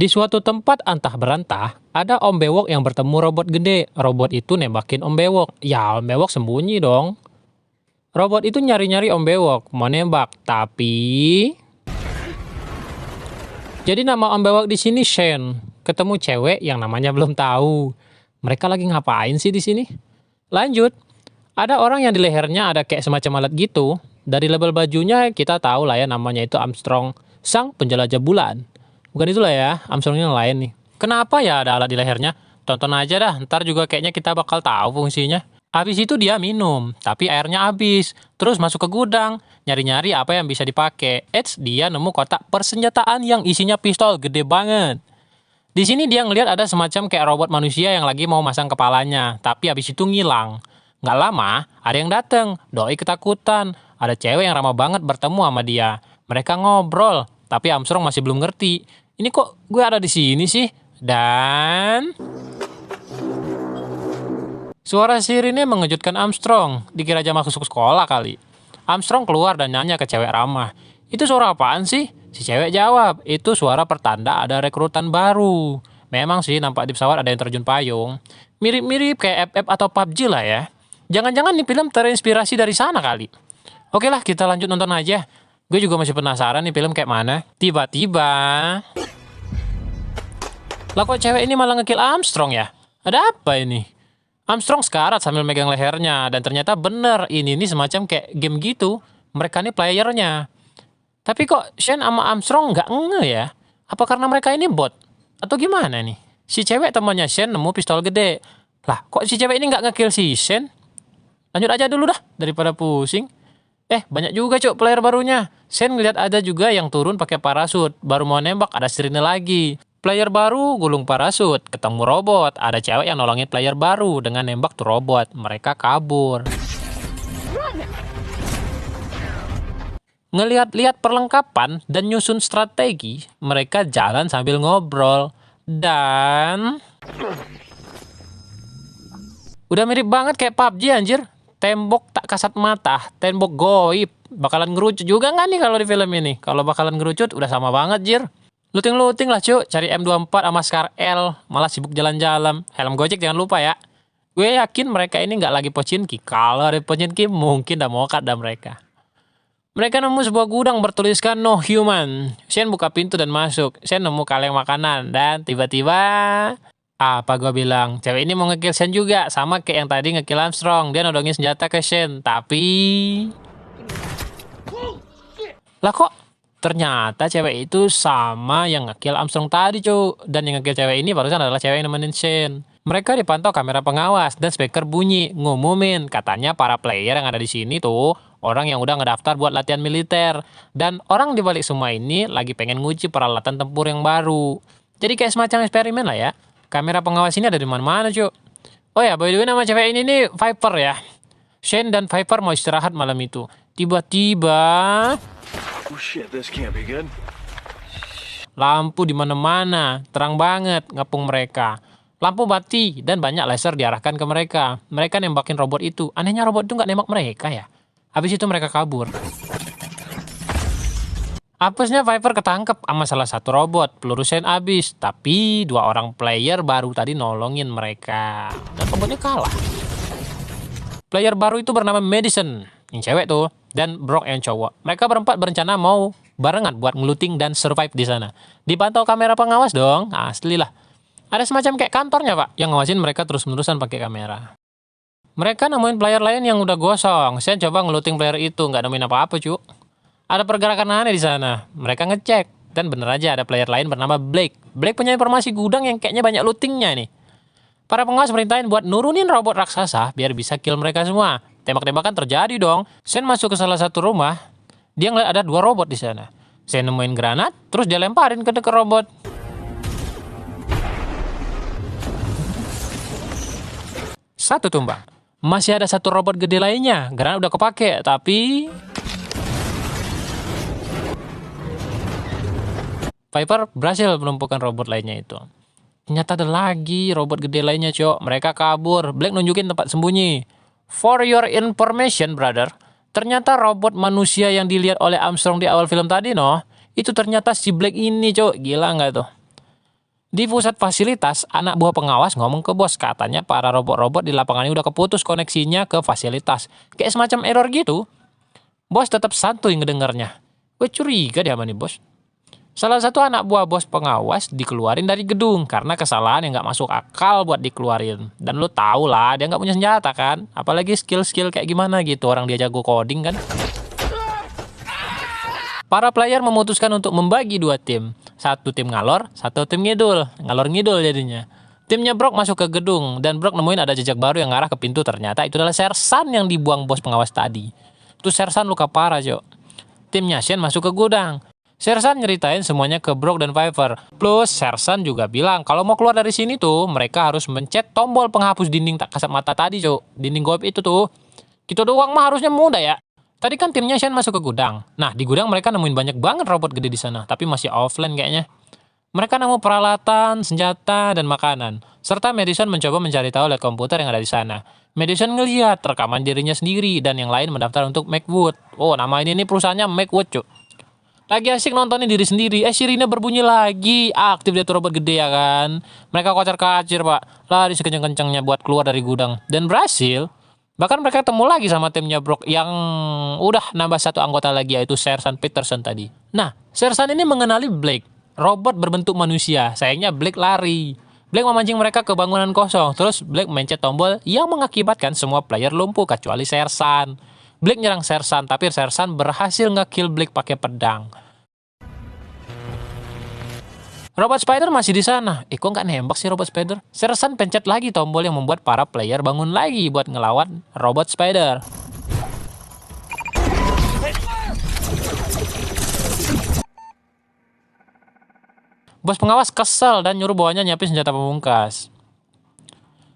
Di suatu tempat antah berantah, ada Om Bewok yang bertemu robot gede. Robot itu nembakin Om Bewok. Ya, Om Bewok sembunyi dong. Robot itu nyari-nyari Om Bewok, mau nembak, tapi... Jadi nama Om Bewok di sini Shen. Ketemu cewek yang namanya belum tahu. Mereka lagi ngapain sih di sini? Lanjut. Ada orang yang di lehernya ada kayak semacam alat gitu. Dari label bajunya kita tahu lah ya namanya itu Armstrong, sang penjelajah bulan. Bukan itulah ya, Armstrong yang lain nih. Kenapa ya ada alat di lehernya? Tonton aja dah, ntar juga kayaknya kita bakal tahu fungsinya. Habis itu dia minum, tapi airnya habis. Terus masuk ke gudang, nyari-nyari apa yang bisa dipakai. Dia nemu kotak persenjataan yang isinya pistol gede banget. Di sini dia ngelihat ada semacam kayak robot manusia yang lagi mau masang kepalanya, tapi habis itu ngilang. Nggak lama, ada yang datang. Doi ketakutan. Ada cewek yang ramah banget bertemu sama dia. Mereka ngobrol, tapi Armstrong masih belum ngerti. Ini kok gue ada di sini sih? Dan... Suara sirine mengejutkan Armstrong. Dikira jam masuk sekolah kali. Armstrong keluar dan nanya ke cewek ramah. Itu suara apaan sih? Si cewek jawab, itu suara pertanda ada rekrutan baru. Memang sih nampak di pesawat ada yang terjun payung. Mirip-mirip kayak FF atau PUBG lah ya. Jangan-jangan nih film terinspirasi dari sana kali. Oke lah, kita lanjut nonton aja. Gue juga masih penasaran nih film kayak mana. Tiba-tiba... Lah kok cewek ini malah ngekill Armstrong ya? Ada apa ini? Armstrong sekarat sambil megang lehernya. Dan ternyata bener, ini semacam kayak game gitu. Mereka ini playernya. Tapi kok Shen sama Armstrong nggak nge ya? Apa karena mereka ini bot? Atau gimana nih? Si cewek temannya Shen nemu pistol gede. Lah kok si cewek ini nggak ngekill si Shen? Lanjut aja dulu dah, daripada pusing. Banyak juga cok player barunya. Shen ngeliat ada juga yang turun pakai parasut. Baru mau nembak ada sirine lagi. Player baru gulung parasut, ketemu robot. Ada cewek yang nolongin player baru dengan nembak tuh robot. Mereka kabur. Ngeliat-liat perlengkapan dan nyusun strategi, mereka jalan sambil ngobrol. Dan... Udah mirip banget kayak PUBG anjir. Tembok tak kasat mata, tembok goib. Bakalan ngerucut juga nggak nih kalau di film ini? Kalau bakalan ngerucut udah sama banget jir. Looting lah cuk, cari M24 sama Scar L, malah sibuk jalan-jalan. Helm Gojek jangan lupa ya. Gue yakin mereka ini nggak lagi Pochinki. Kalau ada Pochinki mungkin udah mokat dah mereka. Mereka nemu sebuah gudang bertuliskan no human. Shen buka pintu dan masuk. Shen nemu kaleng makanan dan tiba-tiba... Apa gue bilang? Cewek ini mau ngekill Shen juga. Sama kayak yang tadi ngekill Armstrong. Dia nodongin senjata ke Shen. Tapi... Lah kok? Ternyata cewek itu sama yang ngekill Armstrong tadi cuy. Dan yang ngekill cewek ini barusan adalah cewek yang nemenin Shen. Mereka dipantau kamera pengawas dan speaker bunyi ngumumin katanya para player yang ada di sini tuh orang yang udah ngedaftar buat latihan militer. Dan orang di balik semua ini lagi pengen nguji peralatan tempur yang baru. Jadi kayak semacam eksperimen lah ya. Kamera pengawas ini ada di mana-mana cuy. Oh ya, by the way nama cewek ini nih Viper ya. Shen dan Viper mau istirahat malam itu. Tiba-tiba Oh shit, this can't be good. lampu di mana-mana, terang banget ngepung mereka. Lampu mati dan banyak laser diarahkan ke mereka. Mereka nembakin robot itu. Anehnya robot itu nggak nembak mereka ya. Habis itu mereka kabur. Apesnya Viper ketangkep sama salah satu robot. Peluru Shen habis. Tapi 2 orang player baru tadi nolongin mereka. Dan robotnya kalah. Player baru itu bernama Madison. Yang cewek tuh. Dan Brock yang cowok. Mereka berempat berencana mau barengan buat ngeluting dan survive di sana. Dipantau kamera pengawas dong. Asli lah. Ada semacam kayak kantornya pak. Yang ngawasin mereka terus-menerusan pakai kamera. Mereka nemuin player lain yang udah gosong. Saya coba ngeluting player itu. Nggak nemuin apa-apa cu. Ada pergerakan aneh di sana. Mereka ngecek. Dan bener aja ada player lain bernama Blake. Blake punya informasi gudang yang kayaknya banyak lootingnya nih. Para pengawas perintahin buat nurunin robot raksasa biar bisa kill mereka semua. Tembak-tembakan terjadi dong. Shen masuk ke salah satu rumah. Dia ngeliat ada 2 robot di sana. Shen nemuin granat, terus dia lemparin ke dekat robot. Satu tumbang. Masih ada 1 robot gede lainnya. Granat udah kepake, tapi... Viper berhasil melumpuhkan robot lainnya itu. Ternyata ada lagi robot gede lainnya, cok. Mereka kabur. Blake nunjukin tempat sembunyi. For your information, brother. Ternyata robot manusia yang dilihat oleh Armstrong di awal film tadi, itu ternyata si Blake ini, cok. Gila nggak tuh? Di pusat fasilitas, anak buah pengawas ngomong ke bos, katanya para robot-robot di lapangan ini udah keputus koneksinya ke fasilitas. Kayak semacam error gitu. Bos tetap santuy ngedengarnya. Gue curiga dia sama nih bos. Salah satu anak buah bos pengawas dikeluarin dari gedung karena kesalahan yang nggak masuk akal buat dikeluarin. Dan lu tau lah, dia nggak punya senjata kan. Apalagi skill-skill kayak gimana gitu, orang dia jago coding kan. Para player memutuskan untuk membagi dua tim. Satu tim ngalor, satu tim ngidul. Ngalor ngidul jadinya. Timnya Brock masuk ke gedung, dan Brock nemuin ada jejak baru yang ngarah ke pintu. Ternyata itu adalah Sersan yang dibuang bos pengawas tadi. Itu Sersan luka parah, Jo. Timnya Shen masuk ke gudang. Sersan nyeritain semuanya ke Brock dan Piper. Plus, Sersan juga bilang kalau mau keluar dari sini tuh, mereka harus mencet tombol penghapus dinding tak kasat mata tadi, Jo. Dinding goib itu tuh. Gitu doang mah harusnya mudah ya. Tadi kan timnya Shen masuk ke gudang. Nah, di gudang mereka nemuin banyak banget robot gede di sana, tapi masih offline kayaknya. Mereka nemu peralatan, senjata, dan makanan. Serta Madison mencoba mencari tahu lewat komputer yang ada di sana. Madison ngeliat rekaman dirinya sendiri, dan yang lain mendaftar untuk Macwood. Oh, nama ini nih perusahaannya Macwood, cuk. Lagi asik nontonin diri sendiri, sirine berbunyi lagi. Aktif dia tuh robot gede ya kan. Mereka kocar-kacir, pak. Lari sekencang-kencangnya buat keluar dari gudang. Dan berhasil. Bahkan mereka ketemu lagi sama timnya Brock yang udah nambah satu anggota lagi, yaitu Sersan Peterson tadi. Nah, Sersan ini mengenali Blake, robot berbentuk manusia. Sayangnya Blake lari. Blake memancing mereka ke bangunan kosong. Terus Blake mencet tombol yang mengakibatkan semua player lumpuh kecuali Sersan. Blake nyerang Sersan, tapi Sersan berhasil nge-kill Blake pakai pedang. Robot Spider masih di sana. Kok nggak nembak sih Robot Spider? Sersan pencet lagi tombol yang membuat para player bangun lagi buat ngelawan Robot Spider. Bos pengawas kesel dan nyuruh bawahnya nyiapin senjata pemungkas.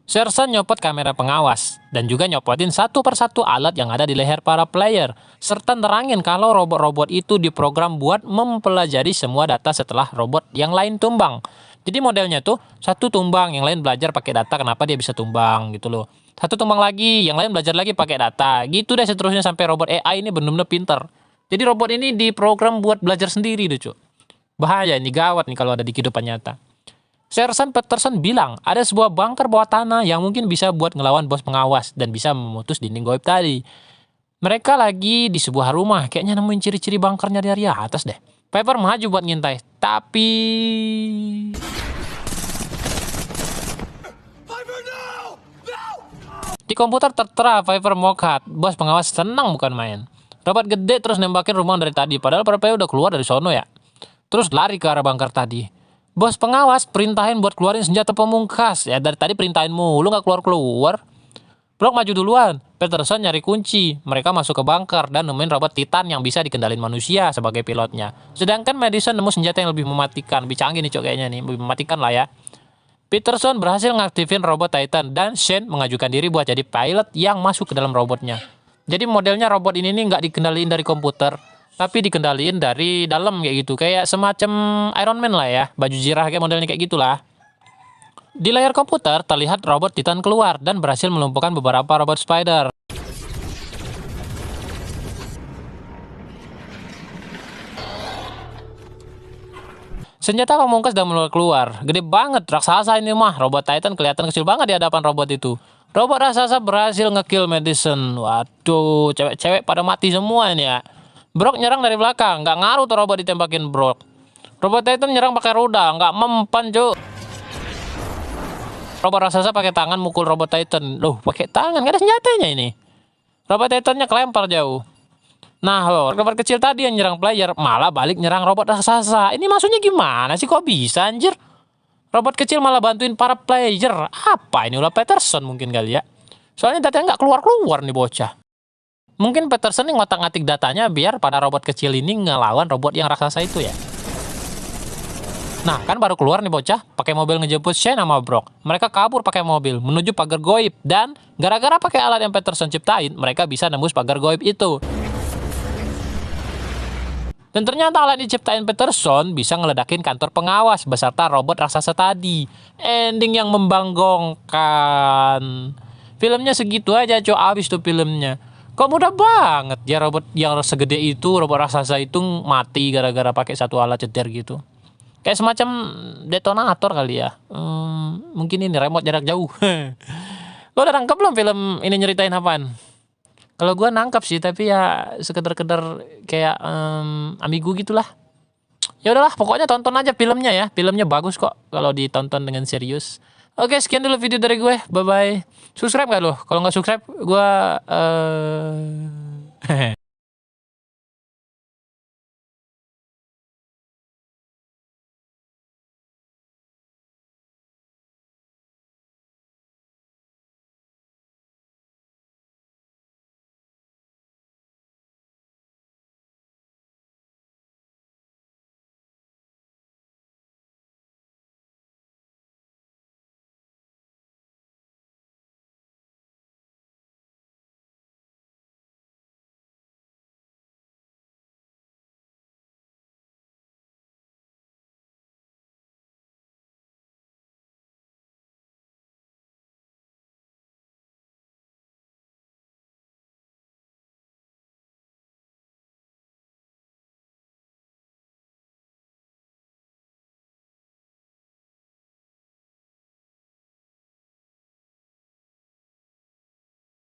Sersan nyopot kamera pengawas, dan juga nyopotin satu persatu alat yang ada di leher para player, serta nerangin kalau robot-robot itu diprogram buat mempelajari semua data setelah robot yang lain tumbang. Jadi modelnya tuh, satu tumbang, yang lain belajar pakai data kenapa dia bisa tumbang gitu loh. Satu tumbang lagi, yang lain belajar lagi pakai data. Gitu deh seterusnya sampai robot AI ini benar-benar pinter. Jadi robot ini diprogram buat belajar sendiri deh, cuy. Bahaya ini, gawat nih kalau ada di kehidupan nyata. Sersan Peterson bilang ada sebuah bunker bawah tanah yang mungkin bisa buat ngelawan bos pengawas dan bisa memutus dinding goib tadi. Mereka lagi di sebuah rumah, kayaknya nemuin ciri-ciri bunkernya dari atas deh. Piper maju buat ngintai, tapi... Di komputer tertera Piper Mokhat, bos pengawas senang bukan main. Robot gede terus nembakin rumah dari tadi, padahal Piper udah keluar dari sono ya. Terus lari ke arah bunker tadi. Bos pengawas perintahin buat keluarin senjata pemungkas. Ya dari tadi perintahin mulu gak keluar-keluar. Brock maju duluan. Peterson nyari kunci. Mereka masuk ke bunker dan nemuin robot Titan yang bisa dikendalin manusia sebagai pilotnya. Sedangkan Madison nemu senjata yang lebih mematikan. Lebih canggih nih cok kayaknya nih. Lebih mematikan lah ya. Peterson berhasil ngaktifin robot Titan dan Shane mengajukan diri buat jadi pilot yang masuk ke dalam robotnya. Jadi modelnya robot ini nih gak dikendaliin dari komputer, tapi dikendaliin dari dalam kayak gitu. Kayak semacam Iron Man lah ya. Baju zirah kayak modelnya kayak gitulah. Di layar komputer terlihat robot Titan keluar dan berhasil melumpuhkan beberapa robot Spider. Senjata pemungkas udah mulai keluar. Gede banget raksasa ini mah. Robot Titan kelihatan kecil banget di hadapan robot itu. Robot raksasa berhasil nge-kill Madison. Waduh, cewek-cewek pada mati semua ini ya. Brock nyerang dari belakang, nggak ngaruh tuh robot ditembakin Brock. Robot Titan nyerang pakai roda, nggak mempan cuk. Robot raksasa pakai tangan mukul robot Titan. Loh, pakai tangan, nggak ada senjatanya ini. Robot Titannya kelempar jauh. Nah loh, robot kecil tadi yang nyerang player malah balik nyerang robot raksasa. Ini maksudnya gimana sih, kok bisa anjir? Robot kecil malah bantuin para player. Apa ini, ulah Peterson mungkin kali ya? Soalnya datanya nggak keluar-keluar nih bocah. Mungkin Peterson yang ngotak-ngatik datanya biar pada robot kecil ini ngelawan robot yang raksasa itu ya. Nah, kan baru keluar nih bocah, pakai mobil ngejemput Shane sama Brock. Mereka kabur pakai mobil menuju pagar goib dan gara-gara pakai alat yang Peterson ciptain, mereka bisa nembus pagar goib itu. Dan ternyata alat diciptain Peterson bisa ngeledakin kantor pengawas beserta robot raksasa tadi. Ending yang membanggongkan. Filmnya segitu aja, abis tuh filmnya. Kok mudah banget ya robot yang segede itu, robot raksasa itu mati gara-gara pakai satu alat cetir gitu. Kayak semacam detonator kali ya. Mungkin ini remote jarak jauh. Lo udah nangkep belum film ini nyeritain apaan? Kalau gua nangkep sih, tapi ya sekedar-kedar kayak ambigu gitulah. Ya udahlah, pokoknya tonton aja filmnya ya. Filmnya bagus kok kalau ditonton dengan serius. Oke, sekian dulu video dari gue. Bye bye. Subscribe gak lo? Kalau nggak subscribe, gue